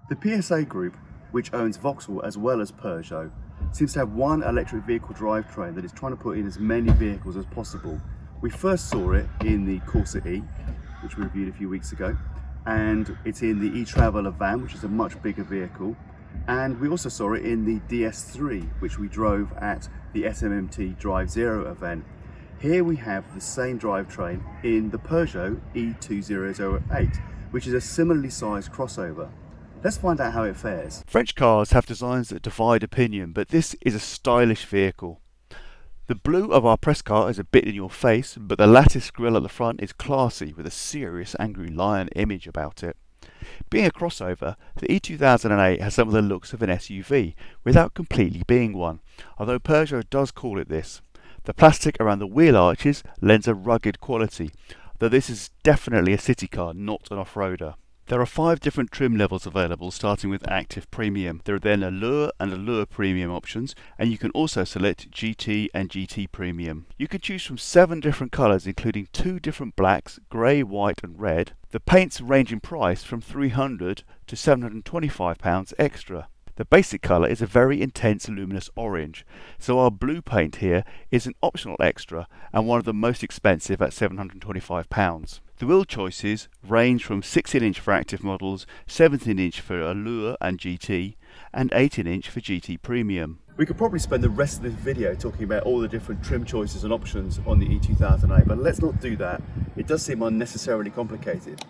The PSA Group, which owns Vauxhall as well as Peugeot, seems to have one electric vehicle drivetrain that it's trying to put in as many vehicles as possible. We first saw it in the Corsa E, which we reviewed a few weeks ago, and it's in the e-Traveller van, which is a much bigger vehicle, and we also saw it in the DS3, which we drove at the SMMT Drive Zero event. Here we have the same drivetrain in the Peugeot e-2008, which is a similarly sized crossover. Let's find out how it fares. French cars have designs that divide opinion, but this is a stylish vehicle. The blue of our press car is a bit in your face, but the lattice grille at the front is classy with a serious angry lion image about it. Being a crossover, the e-2008 has some of the looks of an SUV, without completely being one, although Peugeot does call it this. The plastic around the wheel arches lends a rugged quality, though this is definitely a city car, not an off-roader. There are 5 different trim levels available, starting with Active Premium. There are then Allure and Allure Premium options, and you can also select GT and GT Premium. You can choose from 7 different colours, including 2 different blacks, grey, white and red. The paints range in price from £300 to £725 extra. The basic colour is a very intense luminous orange, so our blue paint here is an optional extra and one of the most expensive at £725. The wheel choices range from 16-inch for active models, 17-inch for Allure and GT, and 18-inch for GT Premium. We could probably spend the rest of this video talking about all the different trim choices and options on the e-2008, but let's not do that. It does seem unnecessarily complicated.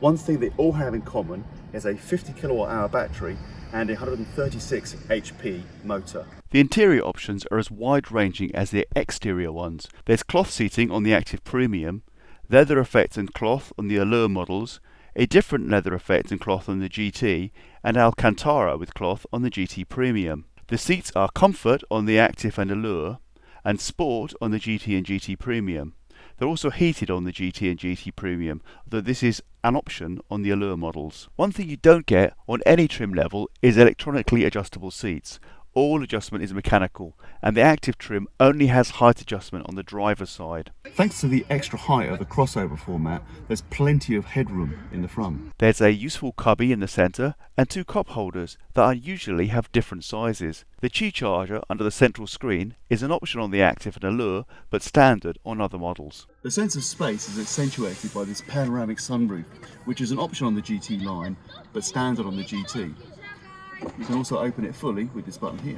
One thing they all have in common is a 50 kilowatt-hour battery and a 136 HP motor. The interior options are as wide-ranging as the exterior ones. There's cloth seating on the Active Premium, leather effects and cloth on the Allure models, a different leather effect and cloth on the GT, and Alcantara with cloth on the GT Premium. The seats are Comfort on the Active and Allure, and Sport on the GT and GT Premium. They're also heated on the GT and GT Premium, though this is an option on the Allure models. One thing you don't get on any trim level is electronically adjustable seats. All adjustment is mechanical, and the Active trim only has height adjustment on the driver's side. Thanks to the extra height of the crossover format, there's plenty of headroom in the front. There's a useful cubby in the centre and 2 cup holders that unusually have different sizes. The Qi charger under the central screen is an option on the Active and Allure, but standard on other models. The sense of space is accentuated by this panoramic sunroof, which is an option on the GT line, but standard on the GT. You can also open it fully with this button here.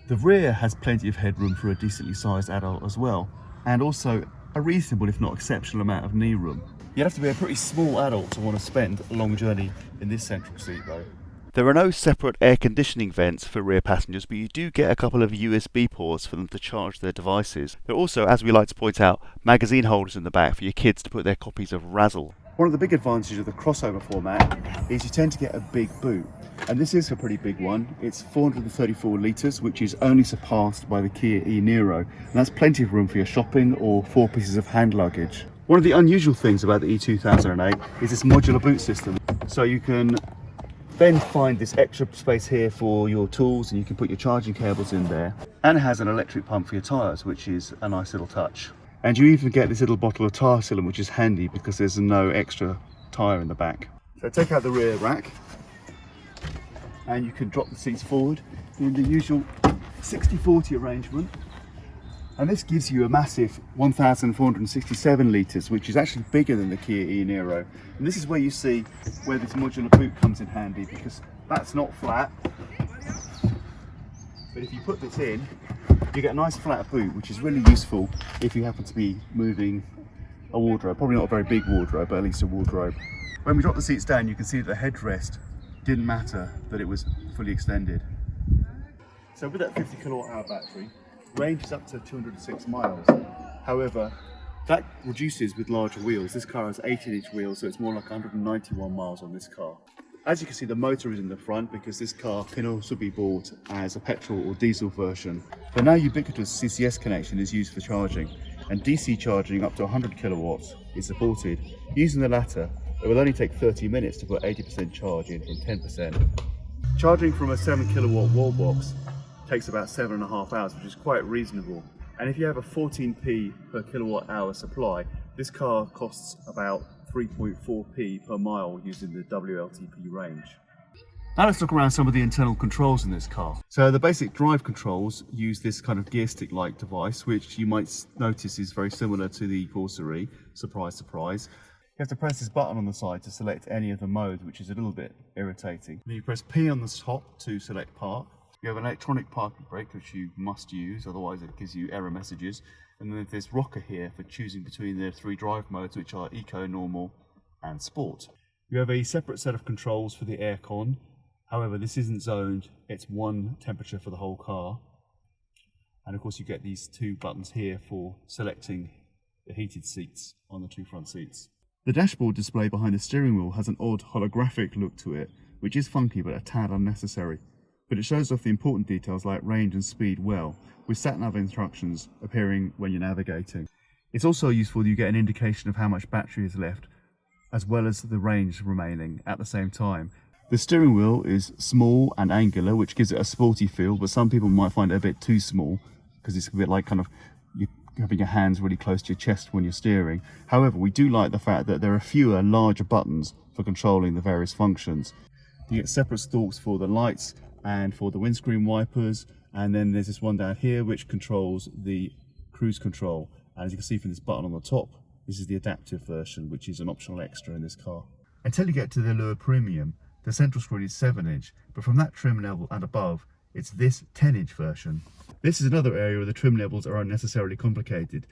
The rear has plenty of headroom for a decently sized adult as well, and also a reasonable if not exceptional amount of knee room. You'd have to be a pretty small adult to want to spend a long journey in this central seat though. There are no separate air conditioning vents for rear passengers, but you do get a couple of USB ports for them to charge their devices. There are also, as we like to point out, magazine holders in the back for your kids to put their copies of Razzle. One of the big advantages of the crossover format is you tend to get a big boot, and this is a pretty big one. It's 434 litres, which is only surpassed by the Kia e-Niro, and that's plenty of room for your shopping or 4 pieces of hand luggage. One of the unusual things about the e-2008 is this modular boot system, so you can then find this extra space here for your tools, and you can put your charging cables in there, and it has an electric pump for your tyres, which is a nice little touch. And you even get this little bottle of tyre sealant, which is handy because there's no extra tyre in the back. So take out the rear rack and you can drop the seats forward in the usual 60-40 arrangement. And this gives you a massive 1,467 litres, which is actually bigger than the Kia e-Niro. And this is where you see where this modular boot comes in handy, because that's not flat. But if you put this in, you get a nice flat boot, which is really useful if you happen to be moving a wardrobe. Probably not a very big wardrobe, but at least a wardrobe. When we drop the seats down, you can see that the headrest didn't matter, that it was fully extended. So with that 50 kilowatt-hour battery, range is up to 206 miles. However, that reduces with larger wheels. This car has 18-inch wheels, so it's more like 191 miles on this car. As you can see, the motor is in the front because this car can also be bought as a petrol or diesel version. The now ubiquitous CCS connection is used for charging, and DC charging up to 100 kilowatts is supported. Using the latter, it will only take 30 minutes to put 80% charge in from 10%. Charging from a 7 kilowatt wall box takes about 7.5 hours, which is quite reasonable. And if you have a 14p per kilowatt hour supply, this car costs about 3.4p per mile using the WLTP range. Now let's look around some of the internal controls in this car. So the basic drive controls use this kind of gear stick-like device, which you might notice is very similar to the Corsa E. Surprise, surprise. You have to press this button on the side to select any of the modes, which is a little bit irritating. Then you press P on the top to select park. You have an electronic parking brake, which you must use, otherwise it gives you error messages. And then there's rocker here for choosing between the 3 drive modes, which are Eco, Normal and Sport. You have a separate set of controls for the aircon. However, this isn't zoned, it's one temperature for the whole car. And of course you get these 2 buttons here for selecting the heated seats on the 2 front seats. The dashboard display behind the steering wheel has an odd holographic look to it, which is funky but a tad unnecessary. But it shows off the important details like range and speed well, with sat-nav instructions appearing when you're navigating. It's also useful that you get an indication of how much battery is left, as well as the range remaining at the same time. The steering wheel is small and angular, which gives it a sporty feel, but some people might find it a bit too small because it's a bit like kind of you having your hands really close to your chest when you're steering. However, we do like the fact that there are fewer larger buttons for controlling the various functions. You get separate stalks for the lights and for the windscreen wipers, and then there's this one down here which controls the cruise control. And as you can see from this button on the top, this is the adaptive version, which is an optional extra in this car. Until you get to the Allure Premium, the central screen is 7-inch, but from that trim level and above, it's this 10-inch version. This is another area where the trim levels are unnecessarily complicated.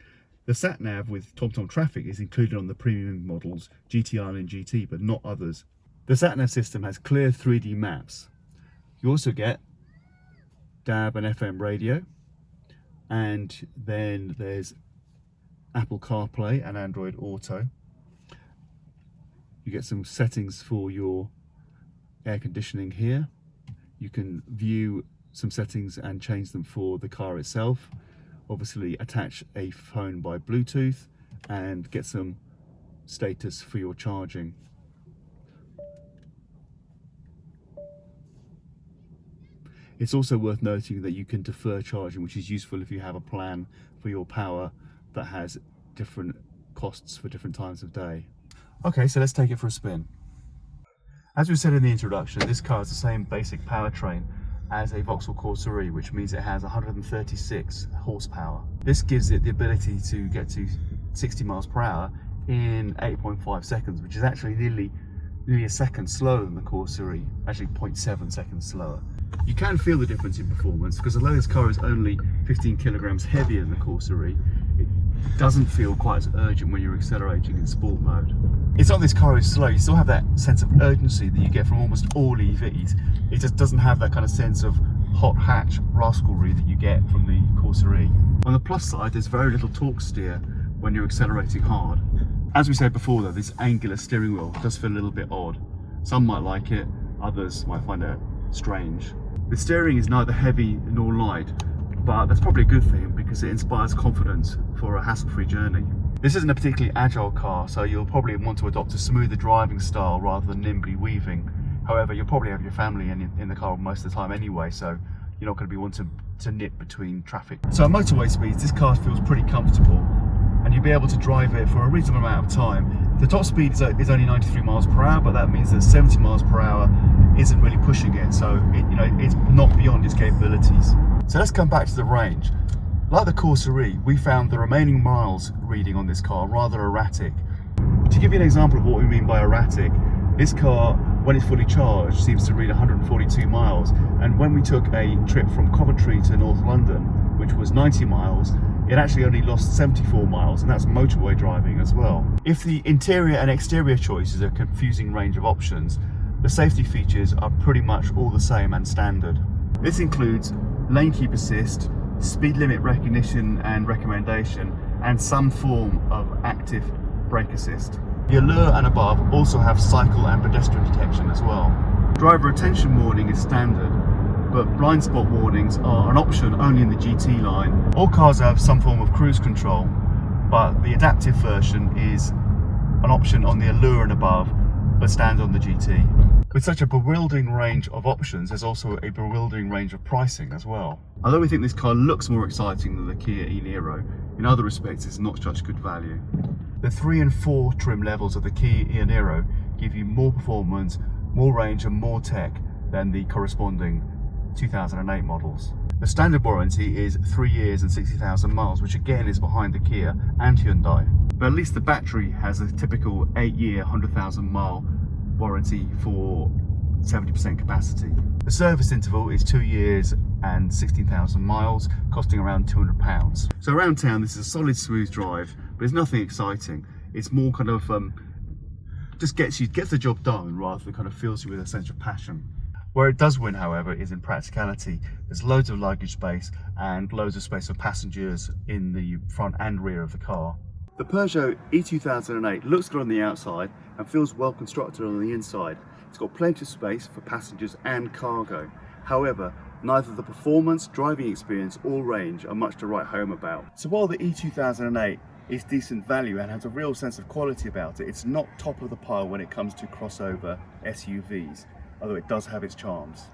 The sat-nav with TomTom Traffic is included on the premium models, GTR and GT, but not others. The sat-nav system has clear 3D maps. You also get DAB and FM radio, and then there's Apple CarPlay and Android Auto. You get some settings for your air conditioning here. You can view some settings and change them for the car itself. Obviously attach a phone by Bluetooth and get some status for your charging. It's also worth noting that you can defer charging, which is useful if you have a plan for your power that has different costs for different times of day. Okay, so let's take it for a spin. As we said in the introduction, this car has the same basic powertrain as a Vauxhall Corsa E, which means it has 136 horsepower. This gives it the ability to get to 60 miles per hour in 8.5 seconds, which is actually nearly a second slower than the Corsa E, actually 0.7 seconds slower. You can feel the difference in performance because although this car is only 15 kilograms heavier than the Corsa E, it doesn't feel quite as urgent when you're accelerating in sport mode. It's not this car is slow, you still have that sense of urgency that you get from almost all EVs. It just doesn't have that kind of sense of hot hatch rascalry that you get from the Corsa E. On the plus side, there's very little torque steer when you're accelerating hard. As we said before though, this angular steering wheel does feel a little bit odd. Some might like it, others might find it strange. The steering is neither heavy nor light, but that's probably a good thing because it inspires confidence for a hassle-free journey. This isn't a particularly agile car, so you'll probably want to adopt a smoother driving style rather than nimbly weaving. However, you'll probably have your family in the car most of the time anyway, so you're not going to be wanting to nip between traffic. So at motorway speeds, this car feels pretty comfortable, and you'll be able to drive it for a reasonable amount of time. The top speed is only 93 miles per hour, but that means that 70 miles per hour isn't really pushing it, so it's not beyond its capabilities. So let's come back to the range. Like the Corsa E, we found the remaining miles reading on this car rather erratic. To give you an example of what we mean by erratic, this car, when it's fully charged, seems to read 142 miles, and when we took a trip from Coventry to North London, which was 90 miles, it actually only lost 74 miles, and that's motorway driving as well. If the interior and exterior choices are a confusing range of options, the safety features are pretty much all the same and standard. This includes lane keep assist, speed limit recognition and recommendation, and some form of active brake assist. The Allure and above also have cycle and pedestrian detection as well. Driver attention warning is standard, but blind spot warnings are an option only in the GT line. All cars have some form of cruise control, but the adaptive version is an option on the Allure and above, but standard on the GT. With such a bewildering range of options, there's also a bewildering range of pricing as well. Although we think this car looks more exciting than the Kia e-Niro, in other respects it's not such good value. The 3 and 4 trim levels of the Kia e-Niro give you more performance, more range and more tech than the corresponding 2008 models. The standard warranty is 3 years and 60,000 miles, which again is behind the Kia and Hyundai. But at least the battery has a typical 8-year, 100,000 mile warranty for 70% capacity. The service interval is 2 years and 16,000 miles, costing around £200. So around town, this is a solid, smooth drive, but it's nothing exciting. It's more kind of just gets the job done rather than kind of fills you with a sense of passion. Where it does win, however, is in practicality. There's loads of luggage space and loads of space for passengers in the front and rear of the car. The Peugeot e-2008 looks good on the outside and feels well constructed on the inside. It's got plenty of space for passengers and cargo. However, neither the performance, driving experience or range are much to write home about. So while the e-2008 is decent value and has a real sense of quality about it, it's not top of the pile when it comes to crossover SUVs, although it does have its charms.